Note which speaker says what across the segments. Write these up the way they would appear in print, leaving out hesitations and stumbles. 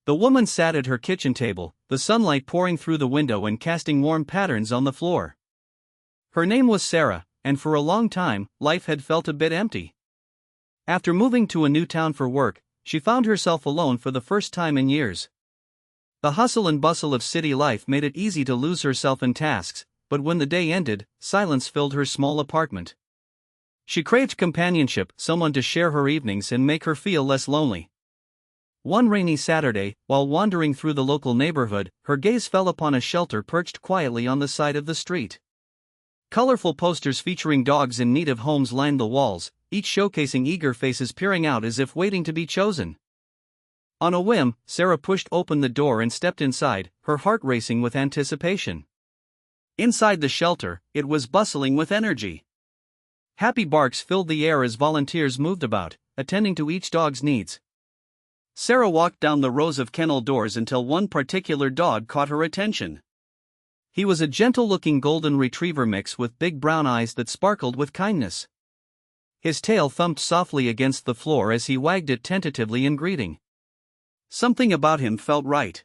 Speaker 1: The woman sat at her kitchen table, the sunlight pouring through the window and casting warm patterns on the floor. Her name was Sarah, and for a long time, life had felt a bit empty. After moving to a new town for work, she found herself alone for the first time in years. The hustle and bustle of city life made it easy to lose herself in tasks, but when the day ended, silence filled her small apartment. She craved companionship, someone to share her evenings and make her feel less lonely. One rainy Saturday, while wandering through the local neighborhood, her gaze fell upon a shelter perched quietly on the side of the street. Colorful posters featuring dogs in need of homes lined the walls, each showcasing eager faces peering out as if waiting to be chosen. On a whim, Sarah pushed open the door and stepped inside, her heart racing with anticipation. Inside the shelter, it was bustling with energy. Happy barks filled the air as volunteers moved about, attending to each dog's needs. Sarah walked down the rows of kennel doors until one particular dog caught her attention. He was a gentle-looking golden retriever mix with big brown eyes that sparkled with kindness. His tail thumped softly against the floor as he wagged it tentatively in greeting. Something about him felt right.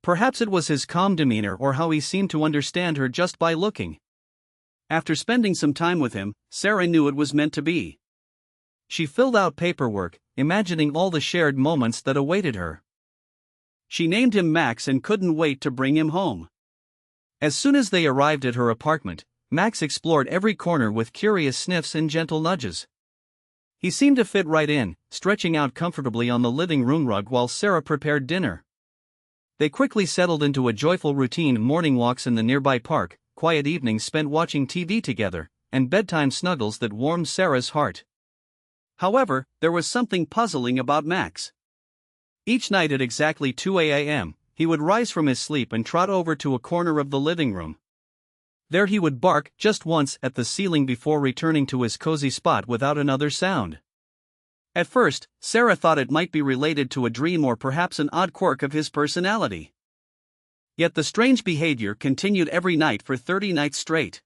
Speaker 1: Perhaps it was his calm demeanor or how he seemed to understand her just by looking. After spending some time with him, Sarah knew it was meant to be. She filled out paperwork, imagining all the shared moments that awaited her. She named him Max and couldn't wait to bring him home. As soon as they arrived at her apartment, Max explored every corner with curious sniffs and gentle nudges. He seemed to fit right in, stretching out comfortably on the living room rug while Sarah prepared dinner. They quickly settled into a joyful routine: morning walks in the nearby park, quiet evenings spent watching TV together, and bedtime snuggles that warmed Sarah's heart. However, there was something puzzling about Max. Each night at exactly 2 a.m., he would rise from his sleep and trot over to a corner of the living room. There he would bark just once at the ceiling before returning to his cozy spot without another sound. At first, Sarah thought it might be related to a dream or perhaps an odd quirk of his personality. Yet the strange behavior continued every night for 30 nights straight.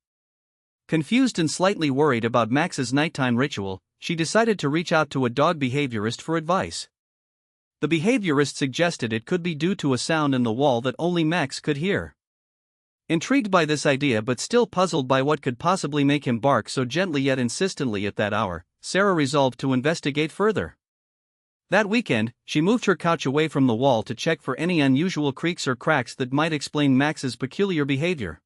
Speaker 1: Confused and slightly worried about Max's nighttime ritual, she decided to reach out to a dog behaviorist for advice. The behaviorist suggested it could be due to a sound in the wall that only Max could hear. Intrigued by this idea but still puzzled by what could possibly make him bark so gently yet insistently at that hour, Sarah resolved to investigate further. That weekend, she moved her couch away from the wall to check for any unusual creaks or cracks that might explain Max's peculiar behavior.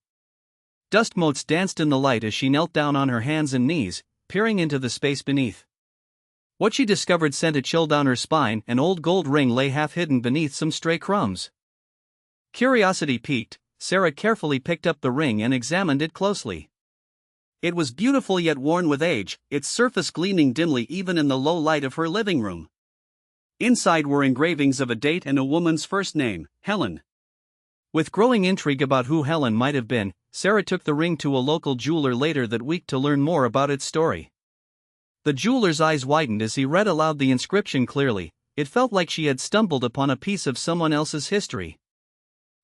Speaker 1: Dust motes danced in the light as she knelt down on her hands and knees, peering into the space beneath. What she discovered sent a chill down her spine. An old gold ring lay half hidden beneath some stray crumbs. Curiosity piqued, Sarah carefully picked up the ring and examined it closely. It was beautiful yet worn with age, its surface gleaming dimly even in the low light of her living room. Inside were engravings of a date and a woman's first name, Helen. With growing intrigue about who Helen might have been, Sarah took the ring to a local jeweler later that week to learn more about its story. The jeweler's eyes widened as he read aloud the inscription clearly. It felt like she had stumbled upon a piece of someone else's history.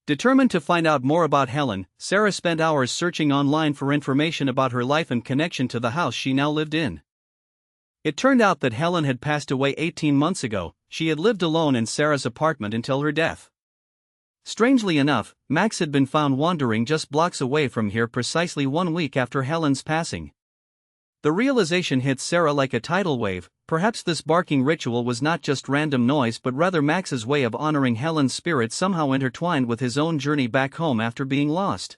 Speaker 1: Determined to find out more about Helen, Sarah spent hours searching online for information about her life and connection to the house she now lived in. It turned out that Helen had passed away 18 months ago. She had lived alone in Sarah's apartment until her death. Strangely enough, Max had been found wandering just blocks away from here precisely 1 week after Helen's passing. The realization hit Sarah like a tidal wave. Perhaps this barking ritual was not just random noise but rather Max's way of honoring Helen's spirit, somehow intertwined with his own journey back home after being lost.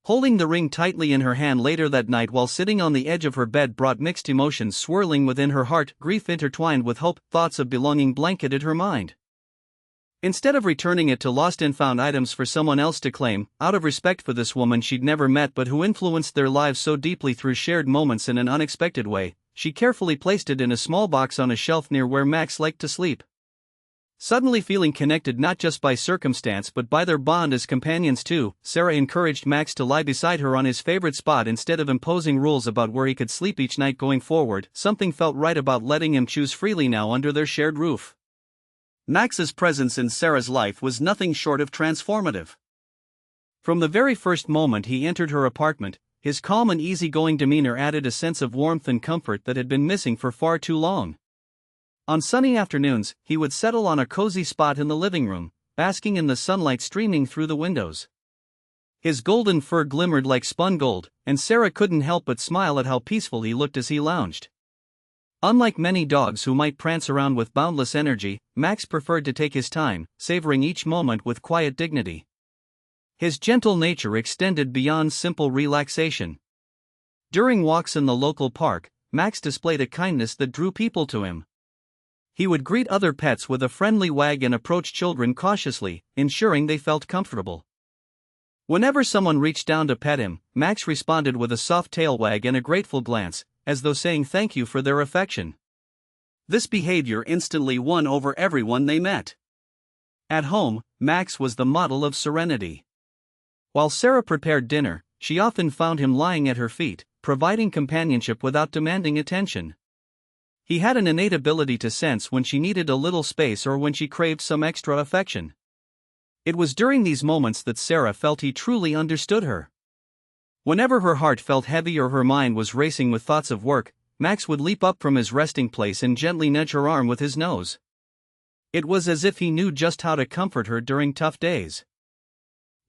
Speaker 1: Holding the ring tightly in her hand later that night while sitting on the edge of her bed brought mixed emotions swirling within her heart. Grief intertwined with hope, thoughts of belonging blanketed her mind. Instead of returning it to lost and found items for someone else to claim, out of respect for this woman she'd never met but who influenced their lives so deeply through shared moments in an unexpected way, she carefully placed it in a small box on a shelf near where Max liked to sleep. Suddenly feeling connected not just by circumstance but by their bond as companions too, Sarah encouraged Max to lie beside her on his favorite spot instead of imposing rules about where he could sleep each night going forward. Something felt right about letting him choose freely now under their shared roof. Max's presence in Sarah's life was nothing short of transformative. From the very first moment he entered her apartment, his calm and easygoing demeanor added a sense of warmth and comfort that had been missing for far too long. On sunny afternoons, he would settle on a cozy spot in the living room, basking in the sunlight streaming through the windows. His golden fur glimmered like spun gold, and Sarah couldn't help but smile at how peaceful he looked as he lounged. Unlike many dogs who might prance around with boundless energy, Max preferred to take his time, savoring each moment with quiet dignity. His gentle nature extended beyond simple relaxation. During walks in the local park, Max displayed a kindness that drew people to him. He would greet other pets with a friendly wag and approach children cautiously, ensuring they felt comfortable. Whenever someone reached down to pet him, Max responded with a soft tail wag and a grateful glance, as though saying thank you for their affection. This behavior instantly won over everyone they met. At home, Max was the model of serenity. While Sarah prepared dinner, she often found him lying at her feet, providing companionship without demanding attention. He had an innate ability to sense when she needed a little space or when she craved some extra affection. It was during these moments that Sarah felt he truly understood her. Whenever her heart felt heavy or her mind was racing with thoughts of work, Max would leap up from his resting place and gently nudge her arm with his nose. It was as if he knew just how to comfort her during tough days.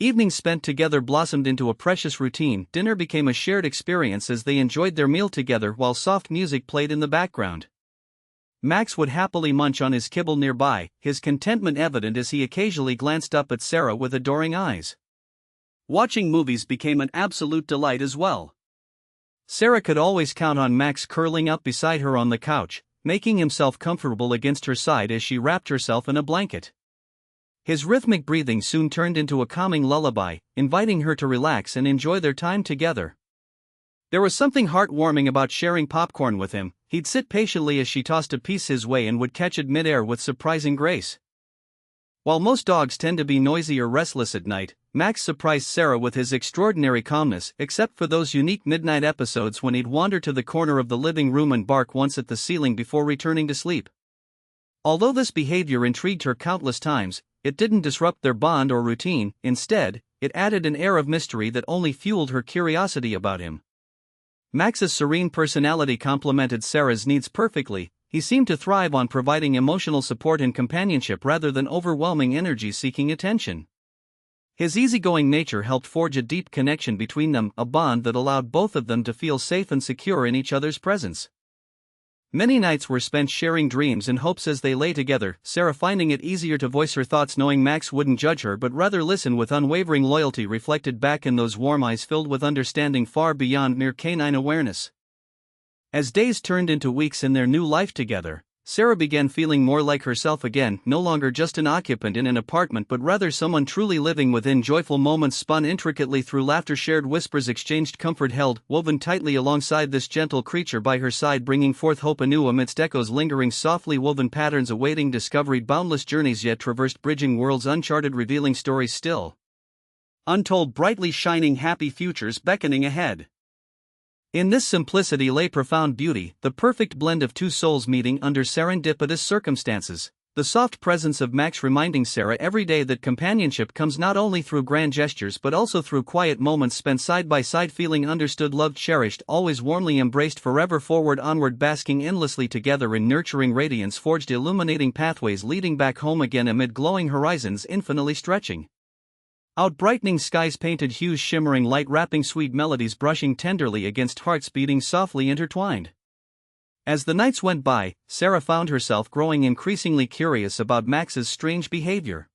Speaker 1: Evenings spent together blossomed into a precious routine. Dinner became a shared experience as they enjoyed their meal together while soft music played in the background. Max would happily munch on his kibble nearby, his contentment evident as he occasionally glanced up at Sarah with adoring eyes. Watching movies became an absolute delight as well. Sarah could always count on Max curling up beside her on the couch, making himself comfortable against her side as she wrapped herself in a blanket. His rhythmic breathing soon turned into a calming lullaby, inviting her to relax and enjoy their time together. There was something heartwarming about sharing popcorn with him. He'd sit patiently as she tossed a piece his way and would catch it midair with surprising grace. While most dogs tend to be noisy or restless at night, Max surprised Sarah with his extraordinary calmness, except for those unique midnight episodes when he'd wander to the corner of the living room and bark once at the ceiling before returning to sleep. Although this behavior intrigued her countless times, it didn't disrupt their bond or routine. Instead, it added an air of mystery that only fueled her curiosity about him. Max's serene personality complemented Sarah's needs perfectly. He seemed to thrive on providing emotional support and companionship rather than overwhelming energy seeking attention. His easygoing nature helped forge a deep connection between them, a bond that allowed both of them to feel safe and secure in each other's presence. Many nights were spent sharing dreams and hopes as they lay together, Sarah finding it easier to voice her thoughts knowing Max wouldn't judge her but rather listen with unwavering loyalty reflected back in those warm eyes filled with understanding far beyond mere canine awareness. As days turned into weeks in their new life together, Sarah began feeling more like herself again, no longer just an occupant in an apartment but rather someone truly living within. Joyful moments spun intricately through laughter, shared whispers exchanged, comfort held, woven tightly alongside this gentle creature by her side, bringing forth hope anew amidst echoes, lingering softly woven patterns awaiting discovery, boundless journeys yet traversed, bridging worlds uncharted, revealing stories still untold, brightly shining, happy futures beckoning ahead. In this simplicity lay profound beauty, the perfect blend of two souls meeting under serendipitous circumstances. The soft presence of Max reminding Sarah every day that companionship comes not only through grand gestures but also through quiet moments spent side by side, feeling understood, loved, cherished, always warmly embraced, forever forward, onward, basking endlessly together in nurturing radiance, forged illuminating pathways leading back home again amid glowing horizons infinitely stretching out, brightening skies, painted hues, shimmering light, wrapping sweet melodies, brushing tenderly against hearts beating softly intertwined. As the nights went by, Sarah found herself growing increasingly curious about Max's strange behavior.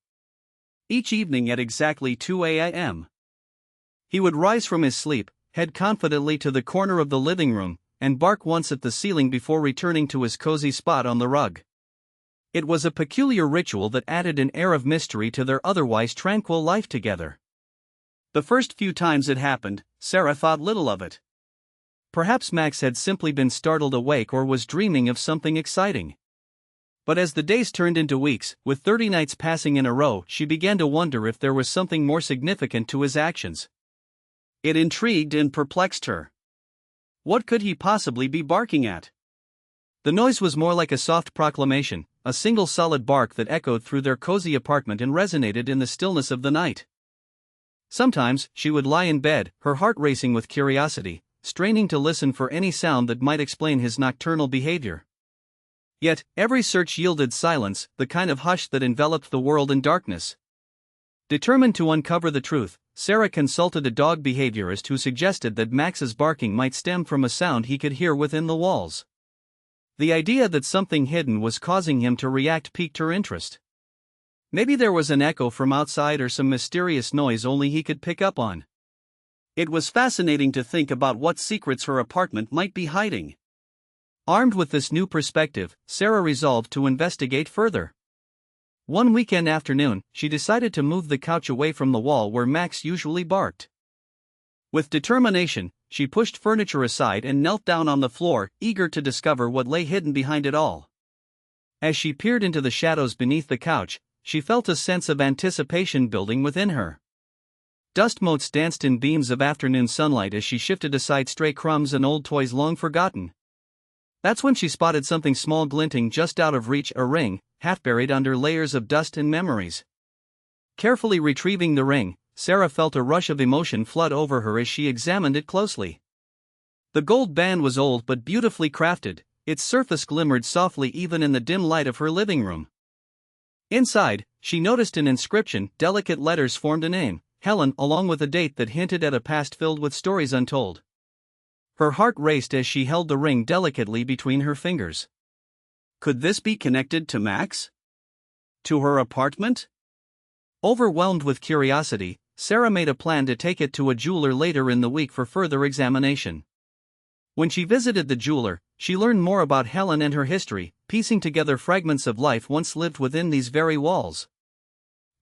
Speaker 1: Each evening at exactly 2 a.m., he would rise from his sleep, head confidently to the corner of the living room, and bark once at the ceiling before returning to his cozy spot on the rug. It was a peculiar ritual that added an air of mystery to their otherwise tranquil life together. The first few times it happened, Sarah thought little of it. Perhaps Max had simply been startled awake or was dreaming of something exciting. But as the days turned into weeks, with 30 nights passing in a row, she began to wonder if there was something more significant to his actions. It intrigued and perplexed her. What could he possibly be barking at? The noise was more like a soft proclamation, a single solid bark that echoed through their cozy apartment and resonated in the stillness of the night. Sometimes, she would lie in bed, her heart racing with curiosity, straining to listen for any sound that might explain his nocturnal behavior. Yet, every search yielded silence, the kind of hush that enveloped the world in darkness. Determined to uncover the truth, Sarah consulted a dog behaviorist who suggested that Max's barking might stem from a sound he could hear within the walls. The idea that something hidden was causing him to react piqued her interest. Maybe there was an echo from outside or some mysterious noise only he could pick up on. It was fascinating to think about what secrets her apartment might be hiding. Armed with this new perspective, Sarah resolved to investigate further. One weekend afternoon, she decided to move the couch away from the wall where Max usually barked. With determination, she pushed furniture aside and knelt down on the floor, eager to discover what lay hidden behind it all. As she peered into the shadows beneath the couch, she felt a sense of anticipation building within her. Dust motes danced in beams of afternoon sunlight as she shifted aside stray crumbs and old toys long forgotten. That's when she spotted something small glinting just out of reach, a ring, half buried under layers of dust and memories. Carefully retrieving the ring, Sarah felt a rush of emotion flood over her as she examined it closely. The gold band was old but beautifully crafted, its surface glimmered softly even in the dim light of her living room. Inside, she noticed an inscription, delicate letters formed a name, Helen, along with a date that hinted at a past filled with stories untold. Her heart raced as she held the ring delicately between her fingers. Could this be connected to Max? To her apartment? Overwhelmed with curiosity, Sarah made a plan to take it to a jeweler later in the week for further examination. When she visited the jeweler, she learned more about Helen and her history, piecing together fragments of life once lived within these very walls.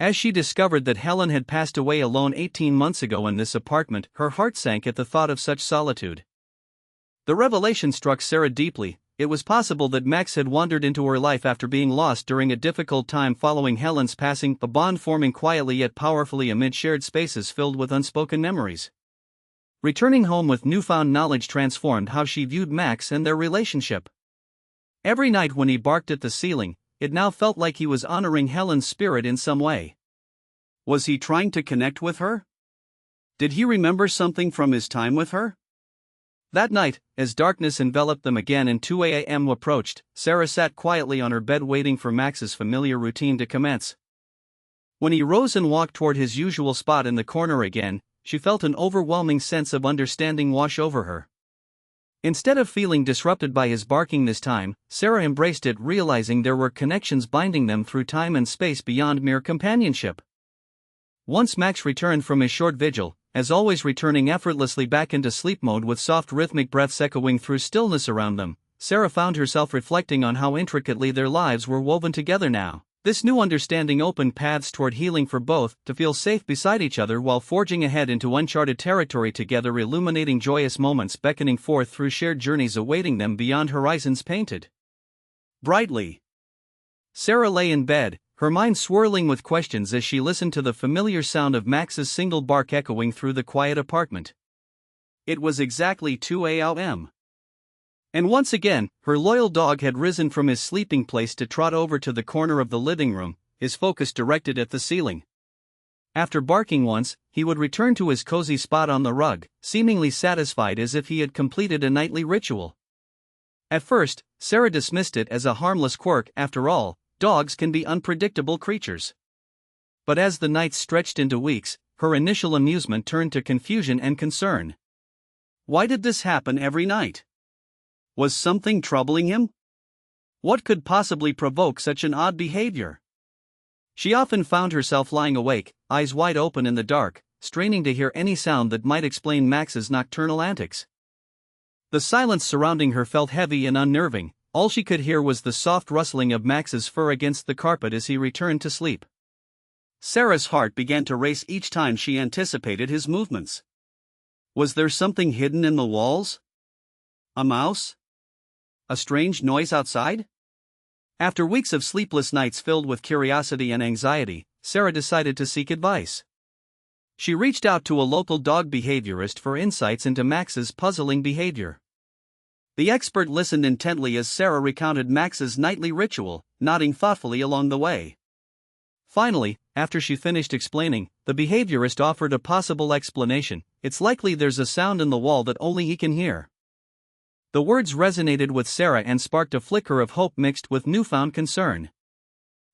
Speaker 1: As she discovered that Helen had passed away alone 18 months ago in this apartment, her heart sank at the thought of such solitude. The revelation struck Sarah deeply. It was possible that Max had wandered into her life after being lost during a difficult time following Helen's passing, a bond forming quietly yet powerfully amid shared spaces filled with unspoken memories. Returning home with newfound knowledge transformed how she viewed Max and their relationship. Every night when he barked at the ceiling, it now felt like he was honoring Helen's spirit in some way. Was he trying to connect with her? Did he remember something from his time with her? That night, as darkness enveloped them again and 2 a.m. approached, Sarah sat quietly on her bed waiting for Max's familiar routine to commence. When he rose and walked toward his usual spot in the corner again, she felt an overwhelming sense of understanding wash over her. Instead of feeling disrupted by his barking this time, Sarah embraced it, realizing there were connections binding them through time and space beyond mere companionship. Once Max returned from his short vigil, as always returning effortlessly back into sleep mode with soft rhythmic breaths echoing through stillness around them, Sarah found herself reflecting on how intricately their lives were woven together now. This new understanding opened paths toward healing for both, to feel safe beside each other while forging ahead into uncharted territory together, illuminating joyous moments beckoning forth through shared journeys awaiting them beyond horizons painted brightly. Sarah lay in bed, her mind swirling with questions as she listened to the familiar sound of Max's single bark echoing through the quiet apartment. It was exactly 2 a.m. And once again, her loyal dog had risen from his sleeping place to trot over to the corner of the living room, his focus directed at the ceiling. After barking once, he would return to his cozy spot on the rug, seemingly satisfied as if he had completed a nightly ritual. At first, Sarah dismissed it as a harmless quirk. After all, dogs can be unpredictable creatures. But as the nights stretched into weeks, her initial amusement turned to confusion and concern. Why did this happen every night? Was something troubling him? What could possibly provoke such an odd behavior? She often found herself lying awake, eyes wide open in the dark, straining to hear any sound that might explain Max's nocturnal antics. The silence surrounding her felt heavy and unnerving. All she could hear was the soft rustling of Max's fur against the carpet as he returned to sleep. Sarah's heart began to race each time she anticipated his movements. Was there something hidden in the walls? A mouse? A strange noise outside? After weeks of sleepless nights filled with curiosity and anxiety, Sarah decided to seek advice. She reached out to a local dog behaviorist for insights into Max's puzzling behavior. The expert listened intently as Sarah recounted Max's nightly ritual, nodding thoughtfully along the way. Finally, after she finished explaining, the behaviorist offered a possible explanation. It's likely there's a sound in the wall that only he can hear. The words resonated with Sarah and sparked a flicker of hope mixed with newfound concern.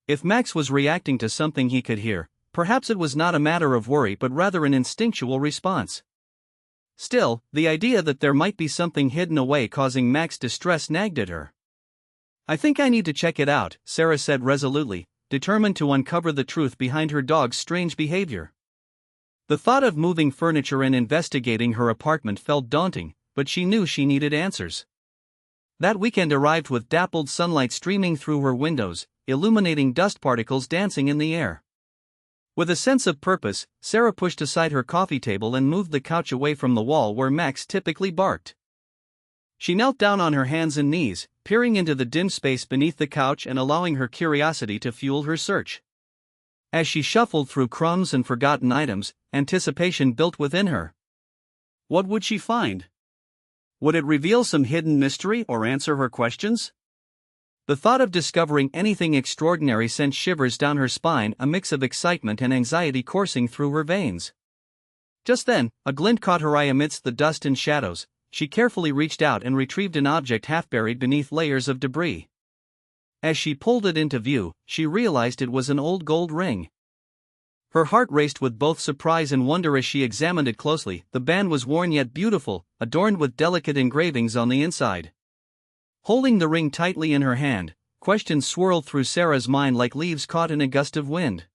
Speaker 1: If Max was reacting to something he could hear, perhaps it was not a matter of worry but rather an instinctual response. Still, the idea that there might be something hidden away causing Max distress nagged at her. "I think I need to check it out," Sarah said resolutely, determined to uncover the truth behind her dog's strange behavior. The thought of moving furniture and investigating her apartment felt daunting, but she knew she needed answers. That weekend arrived with dappled sunlight streaming through her windows, illuminating dust particles dancing in the air. With a sense of purpose, Sarah pushed aside her coffee table and moved the couch away from the wall where Max typically barked. She knelt down on her hands and knees, peering into the dim space beneath the couch and allowing her curiosity to fuel her search. As she shuffled through crumbs and forgotten items, anticipation built within her. What would she find? Would it reveal some hidden mystery or answer her questions? The thought of discovering anything extraordinary sent shivers down her spine, a mix of excitement and anxiety coursing through her veins. Just then, a glint caught her eye amidst the dust and shadows. She carefully reached out and retrieved an object half buried beneath layers of debris. As she pulled it into view, she realized it was an old gold ring. Her heart raced with both surprise and wonder as she examined it closely. The band was worn yet beautiful, adorned with delicate engravings on the inside. Holding the ring tightly in her hand, questions swirled through Sarah's mind like leaves caught in a gust of wind.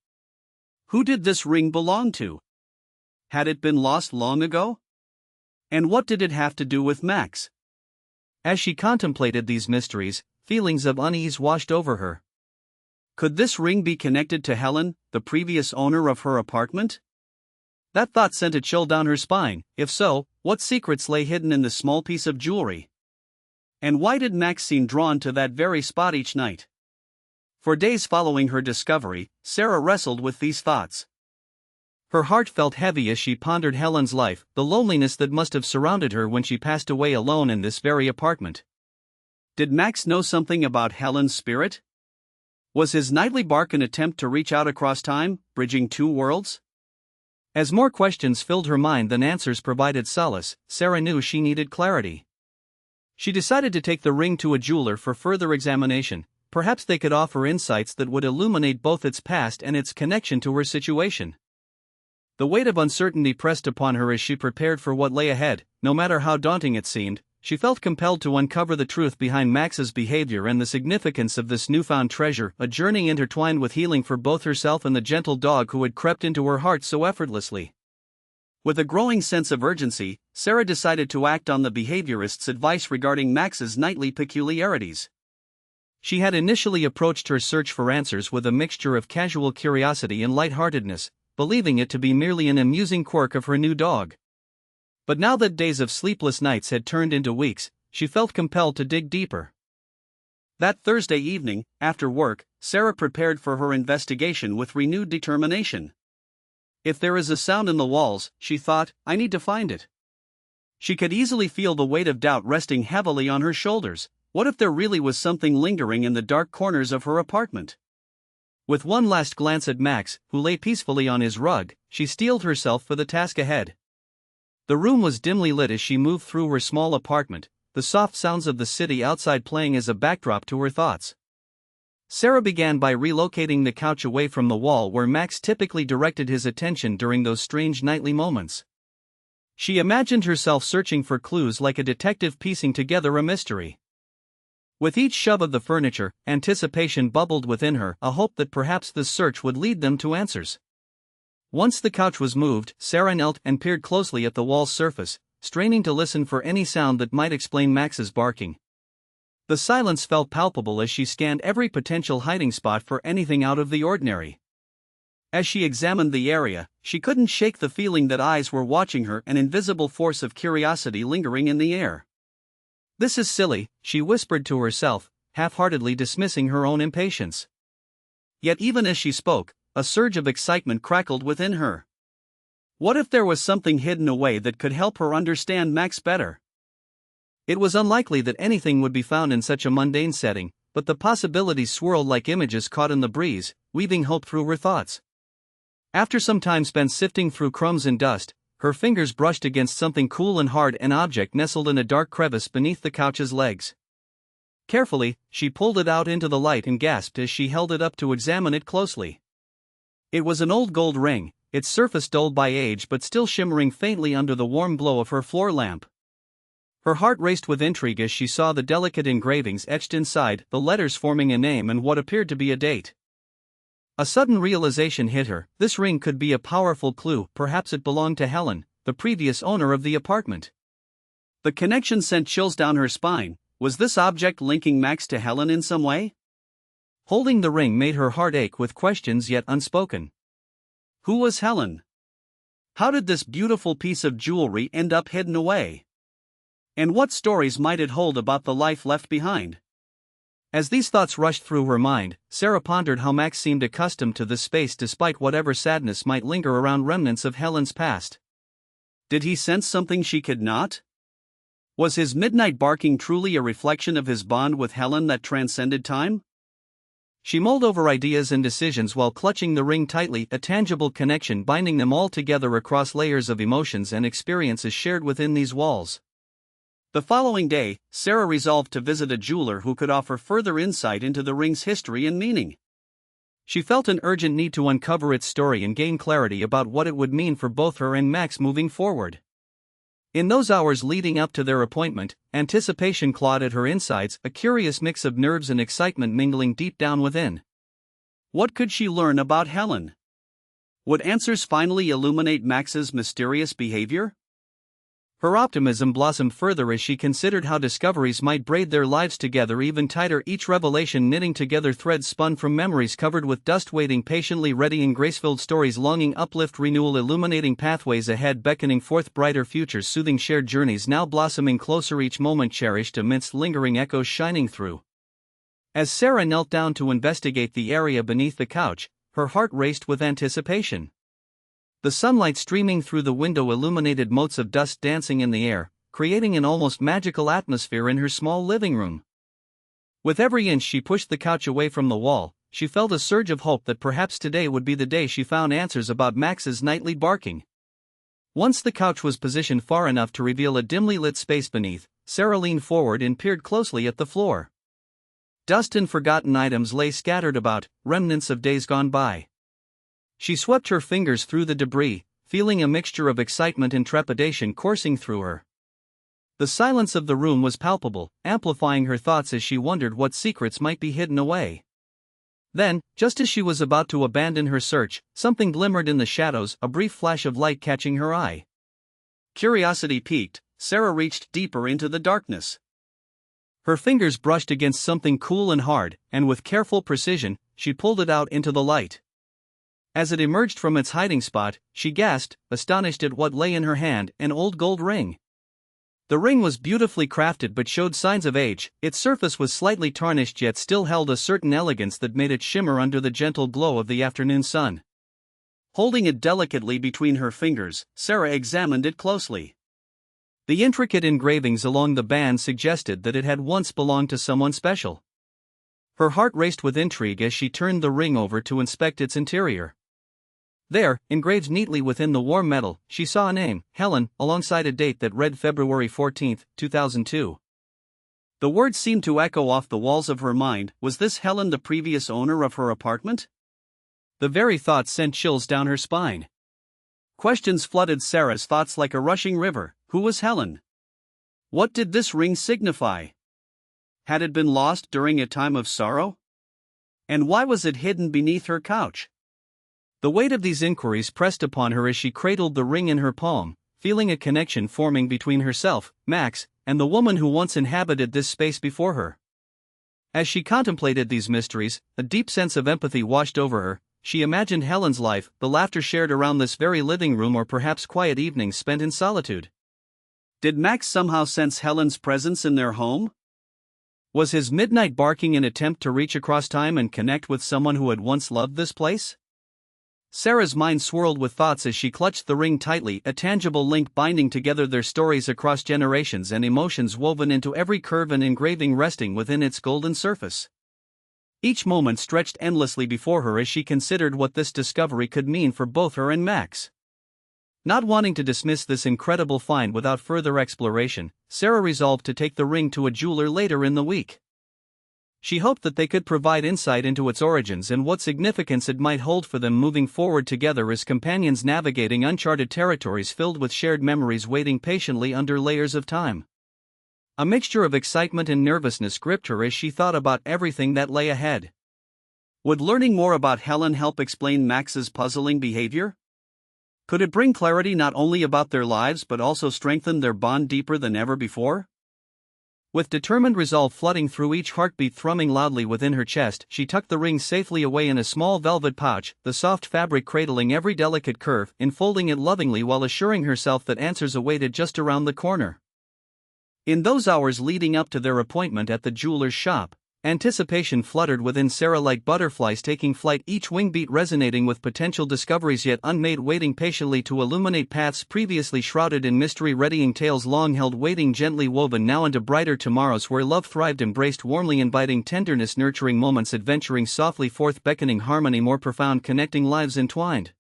Speaker 1: Who did this ring belong to? Had it been lost long ago? And what did it have to do with Max? As she contemplated these mysteries, feelings of unease washed over her. Could this ring be connected to Helen, the previous owner of her apartment? That thought sent a chill down her spine. If so, what secrets lay hidden in this small piece of jewelry? And why did Max seem drawn to that very spot each night? For days following her discovery, Sarah wrestled with these thoughts. Her heart felt heavy as she pondered Helen's life, the loneliness that must have surrounded her when she passed away alone in this very apartment. Did Max know something about Helen's spirit? Was his nightly bark an attempt to reach out across time, bridging two worlds? As more questions filled her mind than answers provided solace, Sarah knew she needed clarity. She decided to take the ring to a jeweler for further examination. Perhaps they could offer insights that would illuminate both its past and its connection to her situation. The weight of uncertainty pressed upon her as she prepared for what lay ahead. No matter how daunting it seemed, she felt compelled to uncover the truth behind Max's behavior and the significance of this newfound treasure, a journey intertwined with healing for both herself and the gentle dog who had crept into her heart so effortlessly. With a growing sense of urgency, Sarah decided to act on the behaviorist's advice regarding Max's nightly peculiarities. She had initially approached her search for answers with a mixture of casual curiosity and lightheartedness, believing it to be merely an amusing quirk of her new dog. But now that days of sleepless nights had turned into weeks, she felt compelled to dig deeper. That Thursday evening, after work, Sarah prepared for her investigation with renewed determination. If there is a sound in the walls, she thought, I need to find it. She could easily feel the weight of doubt resting heavily on her shoulders. What if there really was something lingering in the dark corners of her apartment? With one last glance at Max, who lay peacefully on his rug, she steeled herself for the task ahead. The room was dimly lit as she moved through her small apartment, the soft sounds of the city outside playing as a backdrop to her thoughts. Sarah began by relocating the couch away from the wall where Max typically directed his attention during those strange nightly moments. She imagined herself searching for clues like a detective piecing together a mystery. With each shove of the furniture, anticipation bubbled within her, a hope that perhaps this search would lead them to answers. Once the couch was moved, Sarah knelt and peered closely at the wall's surface, straining to listen for any sound that might explain Max's barking. The silence felt palpable as she scanned every potential hiding spot for anything out of the ordinary. As she examined the area, she couldn't shake the feeling that eyes were watching her, an invisible force of curiosity lingering in the air. This is silly, she whispered to herself, half-heartedly dismissing her own impatience. Yet even as she spoke, a surge of excitement crackled within her. What if there was something hidden away that could help her understand Max better? It was unlikely that anything would be found in such a mundane setting, but the possibilities swirled like images caught in the breeze, weaving hope through her thoughts. After some time spent sifting through crumbs and dust, her fingers brushed against something cool and hard, an object nestled in a dark crevice beneath the couch's legs. Carefully, she pulled it out into the light and gasped as she held it up to examine it closely. It was an old gold ring, its surface dulled by age but still shimmering faintly under the warm glow of her floor lamp. Her heart raced with intrigue as she saw the delicate engravings etched inside, the letters forming a name and what appeared to be a date. A sudden realization hit her: this ring could be a powerful clue, perhaps it belonged to Helen, the previous owner of the apartment. The connection sent chills down her spine. Was this object linking Max to Helen in some way? Holding the ring made her heart ache with questions yet unspoken. Who was Helen? How did this beautiful piece of jewelry end up hidden away? And what stories might it hold about the life left behind? As these thoughts rushed through her mind, Sarah pondered how Max seemed accustomed to this space despite whatever sadness might linger around remnants of Helen's past. Did he sense something she could not? Was his midnight barking truly a reflection of his bond with Helen that transcended time? She mulled over ideas and decisions while clutching the ring tightly, a tangible connection binding them all together across layers of emotions and experiences shared within these walls. The following day, Sarah resolved to visit a jeweler who could offer further insight into the ring's history and meaning. She felt an urgent need to uncover its story and gain clarity about what it would mean for both her and Max moving forward. In those hours leading up to their appointment, anticipation clawed at her insides, a curious mix of nerves and excitement mingling deep down within. What could she learn about Helen? Would answers finally illuminate Max's mysterious behavior? Her optimism blossomed further as she considered how discoveries might braid their lives together even tighter, each revelation knitting together threads spun from memories covered with dust, waiting patiently, readying grace-filled stories, longing, uplift, renewal, illuminating pathways ahead, beckoning forth brighter futures, soothing shared journeys now blossoming closer, each moment cherished amidst lingering echoes shining through. As Sarah knelt down to investigate the area beneath the couch, her heart raced with anticipation. The sunlight streaming through the window illuminated motes of dust dancing in the air, creating an almost magical atmosphere in her small living room. With every inch she pushed the couch away from the wall, she felt a surge of hope that perhaps today would be the day she found answers about Max's nightly barking. Once the couch was positioned far enough to reveal a dimly lit space beneath, Sarah leaned forward and peered closely at the floor. Dust and forgotten items lay scattered about, remnants of days gone by. She swept her fingers through the debris, feeling a mixture of excitement and trepidation coursing through her. The silence of the room was palpable, amplifying her thoughts as she wondered what secrets might be hidden away. Then, just as she was about to abandon her search, something glimmered in the shadows, a brief flash of light catching her eye. Curiosity piqued, Sarah reached deeper into the darkness. Her fingers brushed against something cool and hard, and with careful precision, she pulled it out into the light. As it emerged from its hiding spot, she gasped, astonished at what lay in her hand, an old gold ring. The ring was beautifully crafted but showed signs of age, its surface was slightly tarnished yet still held a certain elegance that made it shimmer under the gentle glow of the afternoon sun. Holding it delicately between her fingers, Sarah examined it closely. The intricate engravings along the band suggested that it had once belonged to someone special. Her heart raced with intrigue as she turned the ring over to inspect its interior. There, engraved neatly within the warm metal, she saw a name, Helen, alongside a date that read February 14, 2002. The words seemed to echo off the walls of her mind. Was this Helen the previous owner of her apartment? The very thought sent chills down her spine. Questions flooded Sarah's thoughts like a rushing river. Who was Helen? What did this ring signify? Had it been lost during a time of sorrow? And why was it hidden beneath her couch? The weight of these inquiries pressed upon her as she cradled the ring in her palm, feeling a connection forming between herself, Max, and the woman who once inhabited this space before her. As she contemplated these mysteries, a deep sense of empathy washed over her. She imagined Helen's life, the laughter shared around this very living room, or perhaps quiet evenings spent in solitude. Did Max somehow sense Helen's presence in their home? Was his midnight barking an attempt to reach across time and connect with someone who had once loved this place? Sarah's mind swirled with thoughts as she clutched the ring tightly, a tangible link binding together their stories across generations and emotions woven into every curve and engraving resting within its golden surface. Each moment stretched endlessly before her as she considered what this discovery could mean for both her and Max. Not wanting to dismiss this incredible find without further exploration, Sarah resolved to take the ring to a jeweler later in the week. She hoped that they could provide insight into its origins and what significance it might hold for them moving forward together as companions navigating uncharted territories filled with shared memories waiting patiently under layers of time. A mixture of excitement and nervousness gripped her as she thought about everything that lay ahead. Would learning more about Helen help explain Max's puzzling behavior? Could it bring clarity not only about their lives but also strengthen their bond deeper than ever before? With determined resolve flooding through each heartbeat thrumming loudly within her chest, she tucked the ring safely away in a small velvet pouch, the soft fabric cradling every delicate curve, enfolding it lovingly while assuring herself that answers awaited just around the corner. In those hours leading up to their appointment at the jeweler's shop, anticipation fluttered within Sarah like butterflies taking flight, each wingbeat resonating with potential discoveries yet unmade, waiting patiently to illuminate paths previously shrouded in mystery, readying tales long held, waiting gently woven now into brighter tomorrows where love thrived, embraced warmly, inviting tenderness, nurturing moments, adventuring softly forth, beckoning harmony more profound, connecting lives entwined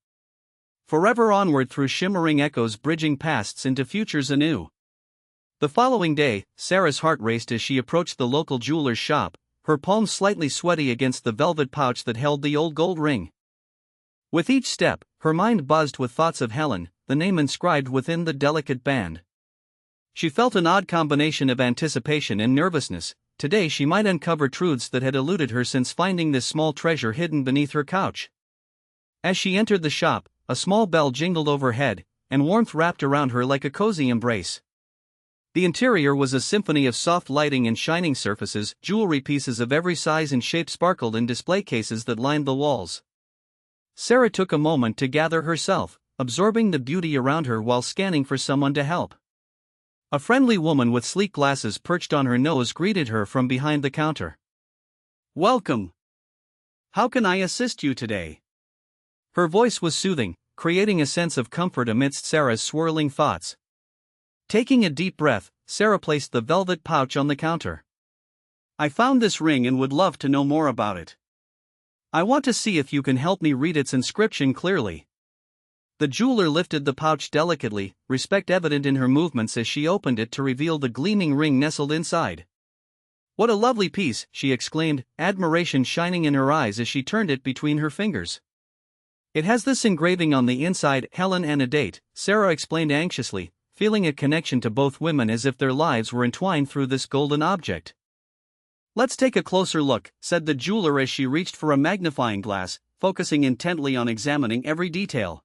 Speaker 1: forever onward through shimmering echoes, bridging pasts into futures anew. The following day, Sarah's heart raced as she approached the local jeweler's shop, her palms slightly sweaty against the velvet pouch that held the old gold ring. With each step, her mind buzzed with thoughts of Helen, the name inscribed within the delicate band. She felt an odd combination of anticipation and nervousness. Today she might uncover truths that had eluded her since finding this small treasure hidden beneath her couch. As she entered the shop, a small bell jingled overhead, and warmth wrapped around her like a cozy embrace. The interior was a symphony of soft lighting and shining surfaces, jewelry pieces of every size and shape sparkled in display cases that lined the walls. Sarah took a moment to gather herself, absorbing the beauty around her while scanning for someone to help. A friendly woman with sleek glasses perched on her nose greeted her from behind the counter. "Welcome. How can I assist you today?" Her voice was soothing, creating a sense of comfort amidst Sarah's swirling thoughts. Taking a deep breath, Sarah placed the velvet pouch on the counter. "I found this ring and would love to know more about it. I want to see if you can help me read its inscription clearly." The jeweler lifted the pouch delicately, respect evident in her movements as she opened it to reveal the gleaming ring nestled inside. "What a lovely piece," she exclaimed, admiration shining in her eyes as she turned it between her fingers. "It has this engraving on the inside, Helen and a date," Sarah explained anxiously, feeling a connection to both women as if their lives were entwined through this golden object. "Let's take a closer look," said the jeweler as she reached for a magnifying glass, focusing intently on examining every detail.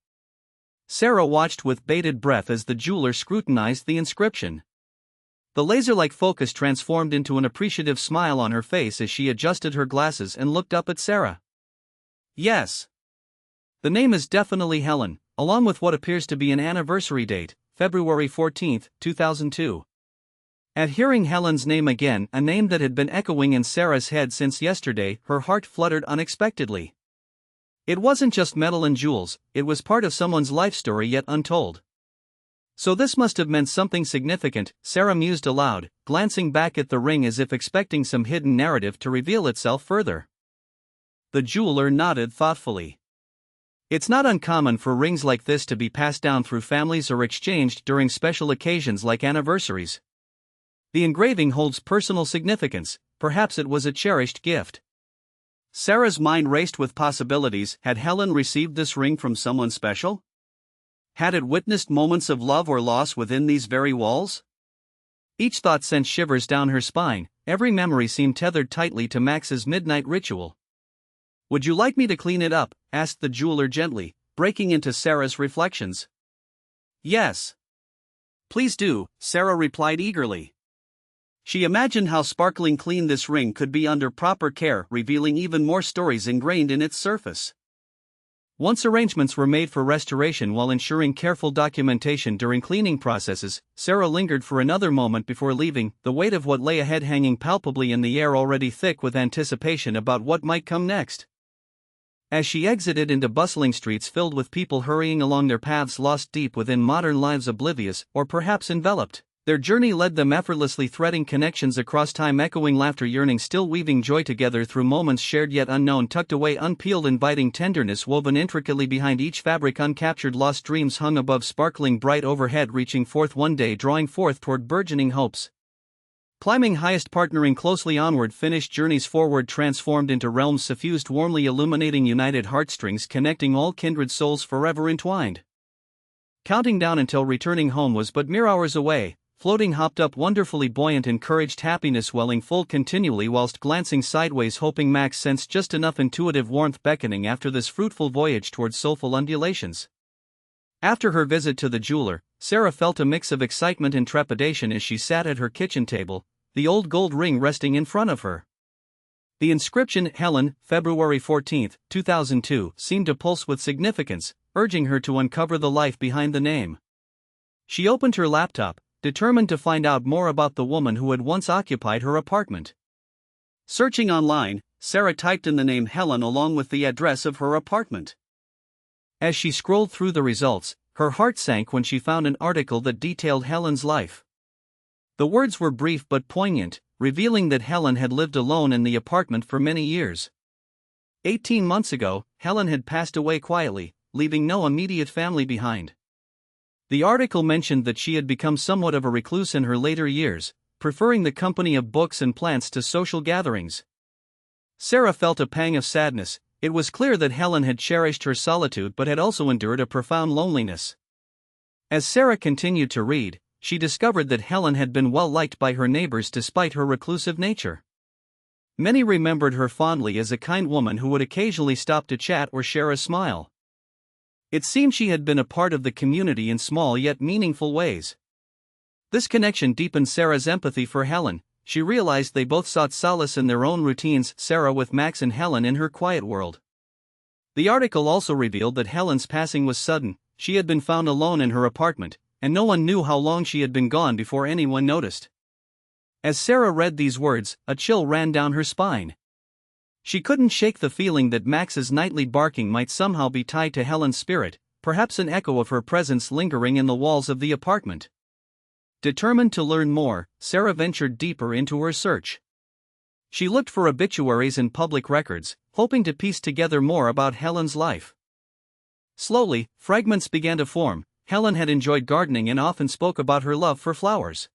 Speaker 1: Sarah watched with bated breath as the jeweler scrutinized the inscription. The laser-like focus transformed into an appreciative smile on her face as she adjusted her glasses and looked up at Sarah. "Yes. The name is definitely Helen, along with what appears to be an anniversary date, February 14, 2002. At hearing Helen's name again, a name that had been echoing in Sarah's head since yesterday, her heart fluttered unexpectedly. It wasn't just metal and jewels, it was part of someone's life story yet untold. So this must have meant something significant, Sarah mused aloud, glancing back at the ring as if expecting some hidden narrative to reveal itself further. The jeweler nodded thoughtfully. It's not uncommon for rings like this to be passed down through families or exchanged during special occasions like anniversaries. The engraving holds personal significance, perhaps it was a cherished gift. Sarah's mind raced with possibilities. Had Helen received this ring from someone special? Had it witnessed moments of love or loss within these very walls? Each thought sent shivers down her spine, every memory seemed tethered tightly to Max's midnight ritual. "Would you like me to clean it up?" asked the jeweler gently, breaking into Sarah's reflections. "Yes. Please do," Sarah replied eagerly. She imagined how sparkling clean this ring could be under proper care, revealing even more stories ingrained in its surface. Once arrangements were made for restoration while ensuring careful documentation during cleaning processes, Sarah lingered for another moment before leaving, the weight of what lay ahead hanging palpably in the air, already thick with anticipation about what might come next. As she exited into bustling streets filled with people hurrying along their paths lost deep within modern lives, oblivious, or perhaps enveloped Their journey led them effortlessly, threading connections across time, echoing laughter, yearning, still weaving joy together through moments shared yet unknown, tucked away, unpeeled, inviting tenderness woven intricately behind each fabric, uncaptured, lost dreams hung above, sparkling bright overhead, reaching forth one day, drawing forth toward burgeoning hopes. Climbing highest, partnering closely onward, finished journeys forward, transformed into realms suffused, warmly illuminating, united heartstrings connecting all kindred souls forever entwined. Counting down until returning home was but mere hours away, floating hopped up, wonderfully buoyant, encouraged, happiness welling full continually, whilst glancing sideways, hoping Max sensed just enough intuitive warmth beckoning after this fruitful voyage towards soulful undulations. After her visit to the jeweler, Sarah felt a mix of excitement and trepidation as she sat at her kitchen table, the old gold ring resting in front of her. The inscription, Helen, February 14, 2002, seemed to pulse with significance, urging her to uncover the life behind the name. She opened her laptop, determined to find out more about the woman who had once occupied her apartment. Searching online, Sarah typed in the name Helen along with the address of her apartment. As she scrolled through the results, her heart sank when she found an article that detailed Helen's life. The words were brief but poignant, revealing that Helen had lived alone in the apartment for many years. 18 months ago, Helen had passed away quietly, leaving no immediate family behind. The article mentioned that she had become somewhat of a recluse in her later years, preferring the company of books and plants to social gatherings. Sarah felt a pang of sadness. It was clear that Helen had cherished her solitude but had also endured a profound loneliness. As Sarah continued to read, she discovered that Helen had been well liked by her neighbors despite her reclusive nature. Many remembered her fondly as a kind woman who would occasionally stop to chat or share a smile. It seemed she had been a part of the community in small yet meaningful ways. This connection deepened Sarah's empathy for Helen. She realized they both sought solace in their own routines, Sarah with Max and Helen in her quiet world. The article also revealed that Helen's passing was sudden. She had been found alone in her apartment, and no one knew how long she had been gone before anyone noticed. As Sarah read these words, a chill ran down her spine. She couldn't shake the feeling that Max's nightly barking might somehow be tied to Helen's spirit, perhaps an echo of her presence lingering in the walls of the apartment. Determined to learn more, Sarah ventured deeper into her search. She looked for obituaries and public records, hoping to piece together more about Helen's life. Slowly, fragments began to form. Helen had enjoyed gardening and often spoke about her love for flowers.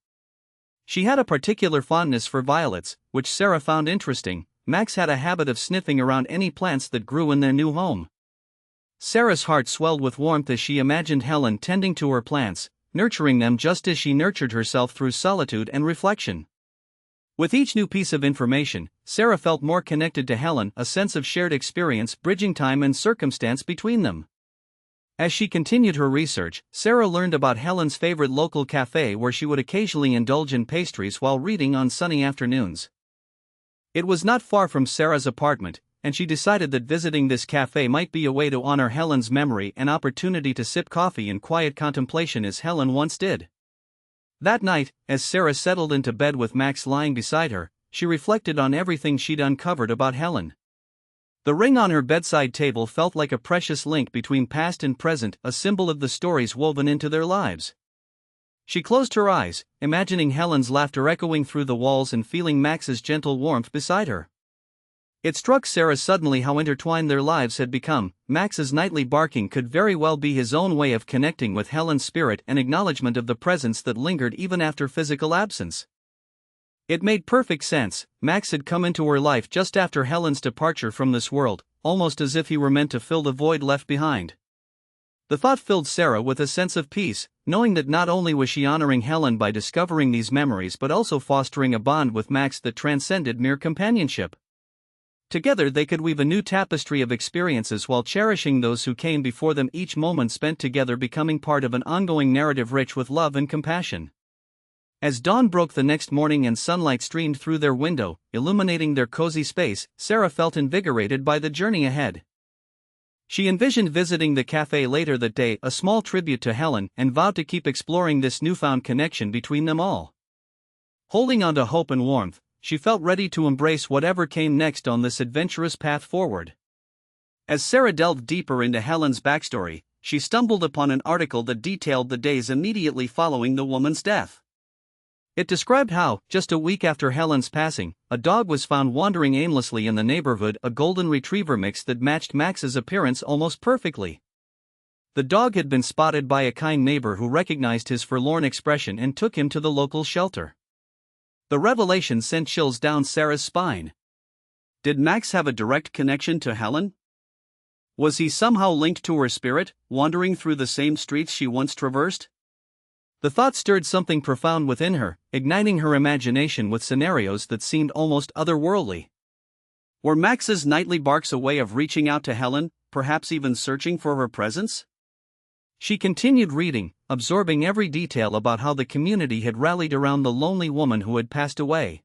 Speaker 1: She had a particular fondness for violets, which Sarah found interesting. Max had a habit of sniffing around any plants that grew in their new home. Sarah's heart swelled with warmth as she imagined Helen tending to her plants, nurturing them just as she nurtured herself through solitude and reflection. With each new piece of information, Sarah felt more connected to Helen, a sense of shared experience bridging time and circumstance between them. As she continued her research, Sarah learned about Helen's favorite local cafe where she would occasionally indulge in pastries while reading on sunny afternoons. It was not far from Sarah's apartment, and she decided that visiting this cafe might be a way to honor Helen's memory, an opportunity to sip coffee in quiet contemplation as Helen once did. That night, as Sarah settled into bed with Max lying beside her, she reflected on everything she'd uncovered about Helen. The ring on her bedside table felt like a precious link between past and present, a symbol of the stories woven into their lives. She closed her eyes, imagining Helen's laughter echoing through the walls and feeling Max's gentle warmth beside her. It struck Sarah suddenly how intertwined their lives had become. Max's nightly barking could very well be his own way of connecting with Helen's spirit, an acknowledgement of the presence that lingered even after physical absence. It made perfect sense. Max had come into her life just after Helen's departure from this world, almost as if he were meant to fill the void left behind. The thought filled Sarah with a sense of peace, knowing that not only was she honoring Helen by discovering these memories but also fostering a bond with Max that transcended mere companionship. Together they could weave a new tapestry of experiences while cherishing those who came before them, each moment spent together becoming part of an ongoing narrative rich with love and compassion. As dawn broke the next morning and sunlight streamed through their window, illuminating their cozy space, Sarah felt invigorated by the journey ahead. She envisioned visiting the cafe later that day, a small tribute to Helen, and vowed to keep exploring this newfound connection between them all. Holding on to hope and warmth, she felt ready to embrace whatever came next on this adventurous path forward. As Sarah delved deeper into Helen's backstory, she stumbled upon an article that detailed the days immediately following the woman's death. It described how, just a week after Helen's passing, a dog was found wandering aimlessly in the neighborhood, a golden retriever mix that matched Max's appearance almost perfectly. The dog had been spotted by a kind neighbor who recognized his forlorn expression and took him to the local shelter. The revelation sent chills down Sarah's spine. Did Max have a direct connection to Helen? Was he somehow linked to her spirit, wandering through the same streets she once traversed? The thought stirred something profound within her, igniting her imagination with scenarios that seemed almost otherworldly. Were Max's nightly barks a way of reaching out to Helen, perhaps even searching for her presence? She continued reading, absorbing every detail about how the community had rallied around the lonely woman who had passed away.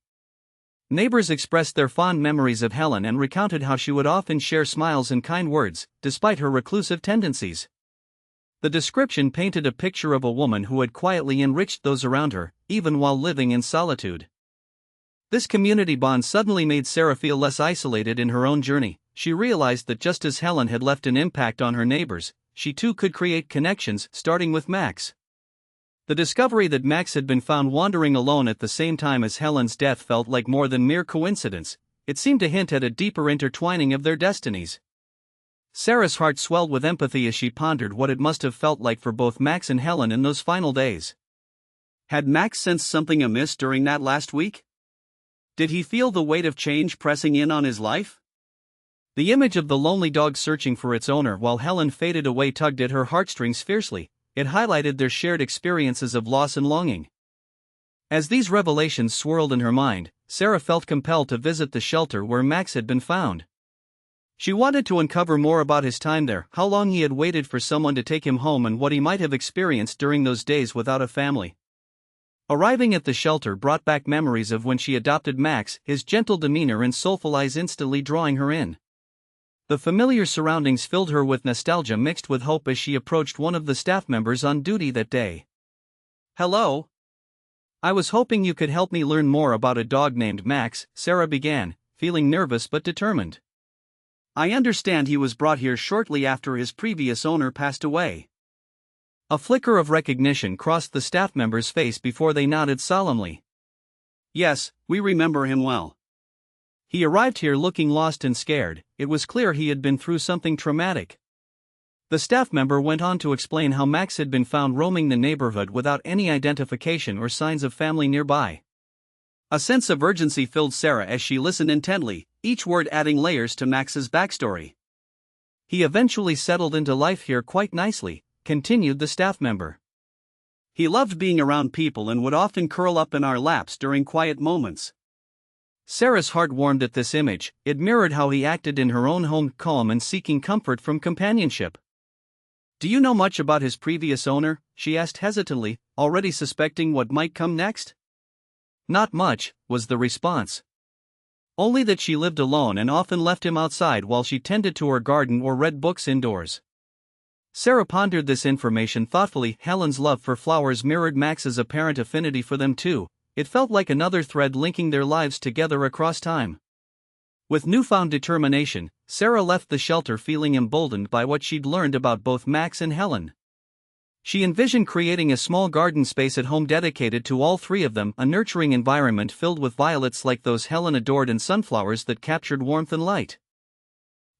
Speaker 1: Neighbors expressed their fond memories of Helen and recounted how she would often share smiles and kind words, despite her reclusive tendencies. The description painted a picture of a woman who had quietly enriched those around her, even while living in solitude. This community bond suddenly made Sarah feel less isolated in her own journey. She realized that just as Helen had left an impact on her neighbors, she too could create connections, starting with Max. The discovery that Max had been found wandering alone at the same time as Helen's death felt like more than mere coincidence. It seemed to hint at a deeper intertwining of their destinies. Sarah's heart swelled with empathy as she pondered what it must have felt like for both Max and Helen in those final days. Had Max sensed something amiss during that last week? Did he feel the weight of change pressing in on his life? The image of the lonely dog searching for its owner while Helen faded away tugged at her heartstrings fiercely. It highlighted their shared experiences of loss and longing. As these revelations swirled in her mind, Sarah felt compelled to visit the shelter where Max had been found. She wanted to uncover more about his time there, how long he had waited for someone to take him home, and what he might have experienced during those days without a family. Arriving at the shelter brought back memories of when she adopted Max, his gentle demeanor and soulful eyes instantly drawing her in. The familiar surroundings filled her with nostalgia mixed with hope as she approached one of the staff members on duty that day. "Hello. I was hoping you could help me learn more about a dog named Max," Sarah began, feeling nervous but determined. "I understand he was brought here shortly after his previous owner passed away." A flicker of recognition crossed the staff member's face before they nodded solemnly. "Yes, we remember him well. He arrived here looking lost and scared. It was clear he had been through something traumatic." The staff member went on to explain how Max had been found roaming the neighborhood without any identification or signs of family nearby. A sense of urgency filled Sarah as she listened intently, each word adding layers to Max's backstory. "He eventually settled into life here quite nicely," continued the staff member. "He loved being around people and would often curl up in our laps during quiet moments." Sarah's heart warmed at this image. It mirrored how he acted in her own home, calm and seeking comfort from companionship. "Do you know much about his previous owner?" she asked hesitantly, already suspecting what might come next. "Not much," was the response. "Only that she lived alone and often left him outside while she tended to her garden or read books indoors." Sarah pondered this information thoughtfully. Helen's love for flowers mirrored Max's apparent affinity for them too. It felt like another thread linking their lives together across time. With newfound determination, Sarah left the shelter feeling emboldened by what she'd learned about both Max and Helen. She envisioned creating a small garden space at home dedicated to all three of them, a nurturing environment filled with violets like those Helen adored and sunflowers that captured warmth and light.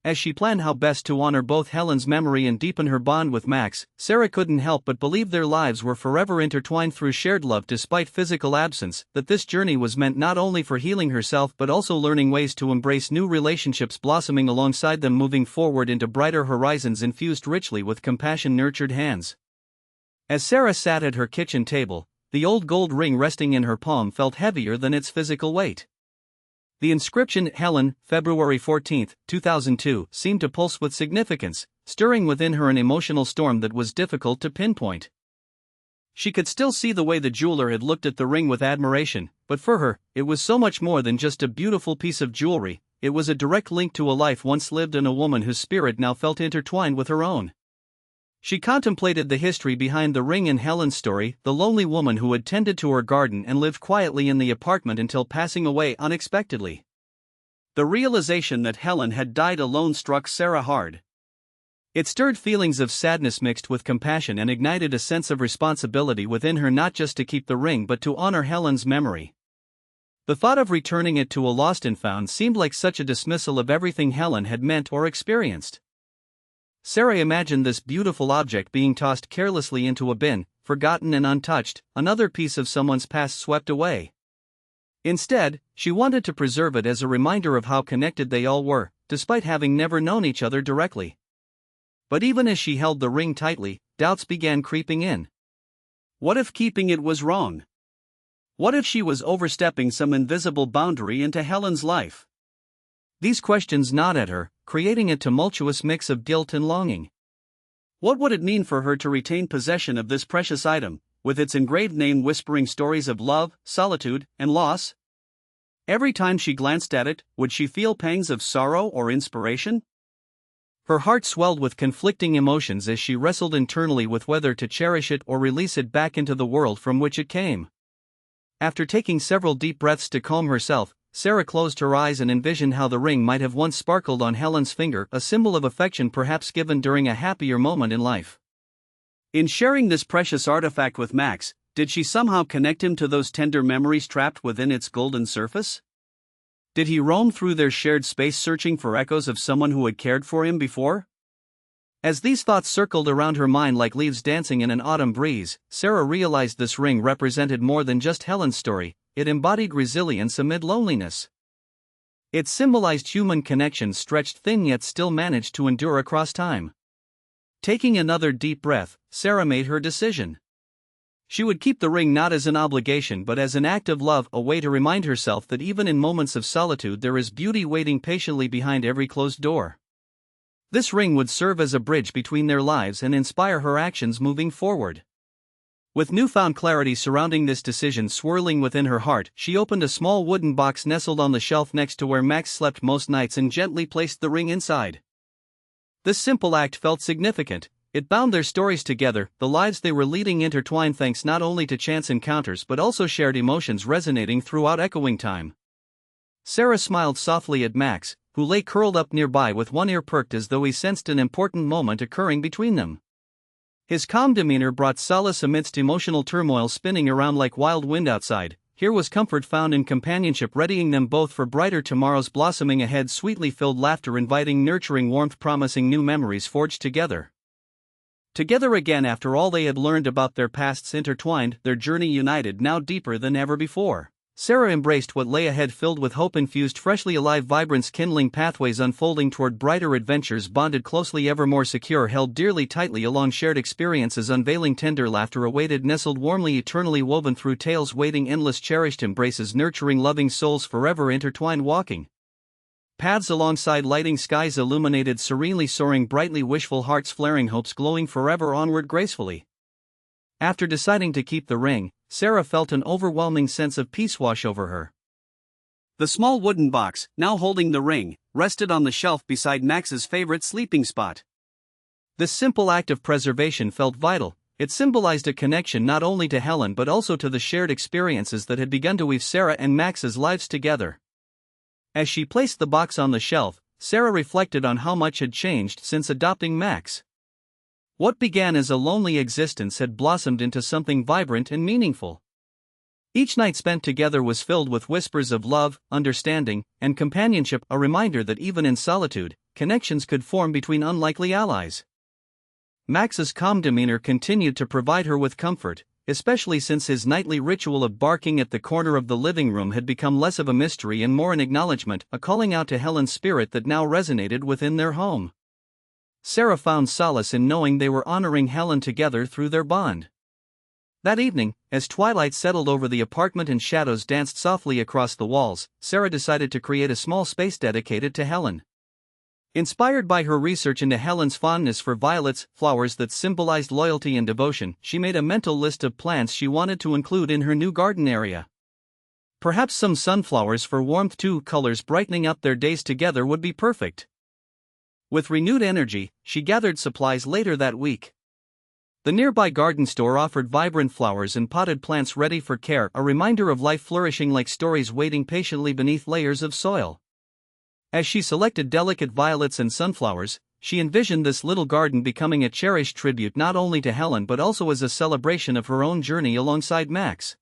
Speaker 1: As she planned how best to honor both Helen's memory and deepen her bond with Max, Sarah couldn't help but believe their lives were forever intertwined through shared love despite physical absence, that this journey was meant not only for healing herself but also learning ways to embrace new relationships blossoming alongside them, moving forward into brighter horizons infused richly with compassion-nurtured hands. As Sarah sat at her kitchen table, the old gold ring resting in her palm felt heavier than its physical weight. The inscription, "Helen, February 14, 2002, seemed to pulse with significance, stirring within her an emotional storm that was difficult to pinpoint. She could still see the way the jeweler had looked at the ring with admiration, but for her, it was so much more than just a beautiful piece of jewelry. It was a direct link to a life once lived and a woman whose spirit now felt intertwined with her own. She contemplated the history behind the ring in Helen's story, the lonely woman who had tended to her garden and lived quietly in the apartment until passing away unexpectedly. The realization that Helen had died alone struck Sarah hard. It stirred feelings of sadness mixed with compassion and ignited a sense of responsibility within her, not just to keep the ring but to honor Helen's memory. The thought of returning it to a lost and found seemed like such a dismissal of everything Helen had meant or experienced. Sarah imagined this beautiful object being tossed carelessly into a bin, forgotten and untouched, another piece of someone's past swept away. Instead, she wanted to preserve it as a reminder of how connected they all were, despite having never known each other directly. But even as she held the ring tightly, doubts began creeping in. What if keeping it was wrong? What if she was overstepping some invisible boundary into Helen's life? These questions gnawed at her, creating a tumultuous mix of guilt and longing. What would it mean for her to retain possession of this precious item, with its engraved name whispering stories of love, solitude, and loss? Every time she glanced at it, would she feel pangs of sorrow or inspiration? Her heart swelled with conflicting emotions as she wrestled internally with whether to cherish it or release it back into the world from which it came. After taking several deep breaths to calm herself, Sarah closed her eyes and envisioned how the ring might have once sparkled on Helen's finger, a symbol of affection perhaps given during a happier moment in life. In sharing this precious artifact with Max, did she somehow connect him to those tender memories trapped within its golden surface? Did he roam through their shared space searching for echoes of someone who had cared for him before? As these thoughts circled around her mind like leaves dancing in an autumn breeze, Sarah realized this ring represented more than just Helen's story. It embodied resilience amid loneliness. It symbolized human connection stretched thin yet still managed to endure across time. Taking another deep breath, Sarah made her decision. She would keep the ring not as an obligation but as an act of love, a way to remind herself that even in moments of solitude there is beauty waiting patiently behind every closed door. This ring would serve as a bridge between their lives and inspire her actions moving forward. With newfound clarity surrounding this decision swirling within her heart, she opened a small wooden box nestled on the shelf next to where Max slept most nights and gently placed the ring inside. This simple act felt significant. It bound their stories together, the lives they were leading intertwined thanks not only to chance encounters but also shared emotions resonating throughout echoing time. Sarah smiled softly at Max, who lay curled up nearby with one ear perked as though he sensed an important moment occurring between them. His calm demeanor brought solace amidst emotional turmoil spinning around like wild wind outside. Here was comfort found in companionship, readying them both for brighter tomorrows blossoming ahead, sweetly filled laughter inviting nurturing warmth promising new memories forged together. Together again after all they had learned about their pasts intertwined, their journey united now deeper than ever before. Sarah embraced what lay ahead filled with hope-infused, freshly alive vibrance, kindling pathways unfolding toward brighter adventures, bonded closely, ever more secure, held dearly tightly along shared experiences, unveiling tender laughter awaited, nestled warmly, eternally woven through tales waiting, endless cherished embraces, nurturing loving souls forever intertwined, walking paths alongside lighting skies illuminated, serenely soaring brightly, wishful hearts flaring, hopes glowing forever onward gracefully. After deciding to keep the ring, Sarah felt an overwhelming sense of peace wash over her. The small wooden box, now holding the ring, rested on the shelf beside Max's favorite sleeping spot. This simple act of preservation felt vital. It symbolized a connection not only to Helen but also to the shared experiences that had begun to weave Sarah and Max's lives together. As she placed the box on the shelf, Sarah reflected on how much had changed since adopting Max. What began as a lonely existence had blossomed into something vibrant and meaningful. Each night spent together was filled with whispers of love, understanding, and companionship, a reminder that even in solitude, connections could form between unlikely allies. Max's calm demeanor continued to provide her with comfort, especially since his nightly ritual of barking at the corner of the living room had become less of a mystery and more an acknowledgement, a calling out to Helen's spirit that now resonated within their home. Sarah found solace in knowing they were honoring Helen together through their bond. That evening, as twilight settled over the apartment and shadows danced softly across the walls, Sarah decided to create a small space dedicated to Helen. Inspired by her research into Helen's fondness for violets, flowers that symbolized loyalty and devotion, she made a mental list of plants she wanted to include in her new garden area. Perhaps some sunflowers for warmth too, colors brightening up their days together would be perfect. With renewed energy, she gathered supplies later that week. The nearby garden store offered vibrant flowers and potted plants ready for care, a reminder of life flourishing like stories waiting patiently beneath layers of soil. As she selected delicate violets and sunflowers, she envisioned this little garden becoming a cherished tribute not only to Helen but also as a celebration of her own journey alongside Max.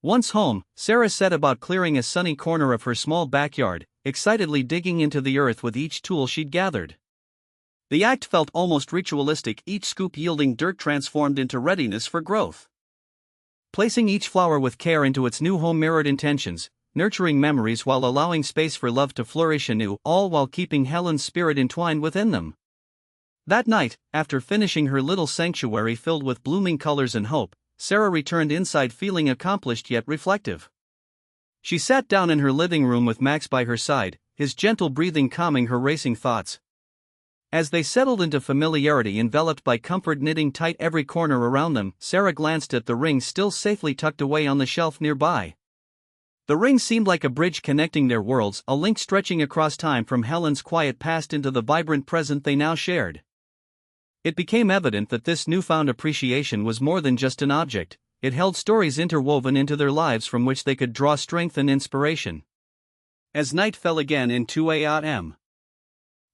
Speaker 1: Once home, Sarah set about clearing a sunny corner of her small backyard, excitedly digging into the earth with each tool she'd gathered. The act felt almost ritualistic, each scoop yielding dirt transformed into readiness for growth. Placing each flower with care into its new home mirrored intentions, nurturing memories while allowing space for love to flourish anew, all while keeping Helen's spirit entwined within them. That night, after finishing her little sanctuary filled with blooming colors and hope, Sarah returned inside feeling accomplished yet reflective. She sat down in her living room with Max by her side, his gentle breathing calming her racing thoughts. As they settled into familiarity enveloped by comfort knitting tight every corner around them, Sarah glanced at the ring still safely tucked away on the shelf nearby. The ring seemed like a bridge connecting their worlds, a link stretching across time from Helen's quiet past into the vibrant present they now shared. It became evident that this newfound appreciation was more than just an object, it held stories interwoven into their lives from which they could draw strength and inspiration. As night fell again in 2 a.m.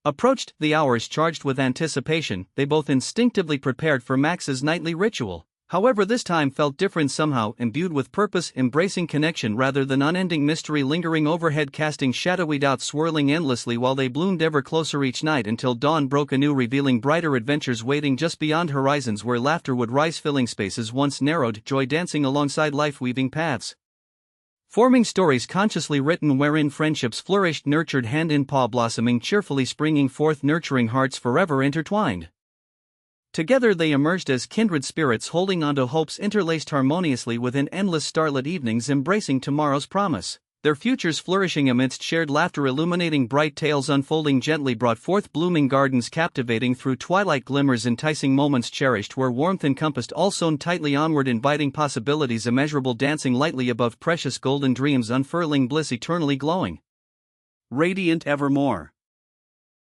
Speaker 1: approached, the hours charged with anticipation, they both instinctively prepared for Max's nightly ritual. However, this time felt different somehow, imbued with purpose, embracing connection rather than unending mystery lingering overhead, casting shadowy doubts swirling endlessly while they bloomed ever closer each night until dawn broke anew, revealing brighter adventures waiting just beyond horizons where laughter would rise, filling spaces once narrowed, joy dancing alongside life, weaving paths, forming stories consciously written wherein friendships flourished, nurtured hand in paw, blossoming cheerfully, springing forth, nurturing hearts forever intertwined. Together they emerged as kindred spirits, holding onto hopes interlaced harmoniously within endless starlit evenings, embracing tomorrow's promise. Their futures flourishing amidst shared laughter, illuminating bright tales unfolding gently, brought forth blooming gardens captivating through twilight glimmers, enticing moments cherished where warmth encompassed all, sewn tightly onward, inviting possibilities immeasurable, dancing lightly above precious golden dreams, unfurling bliss eternally glowing, radiant evermore.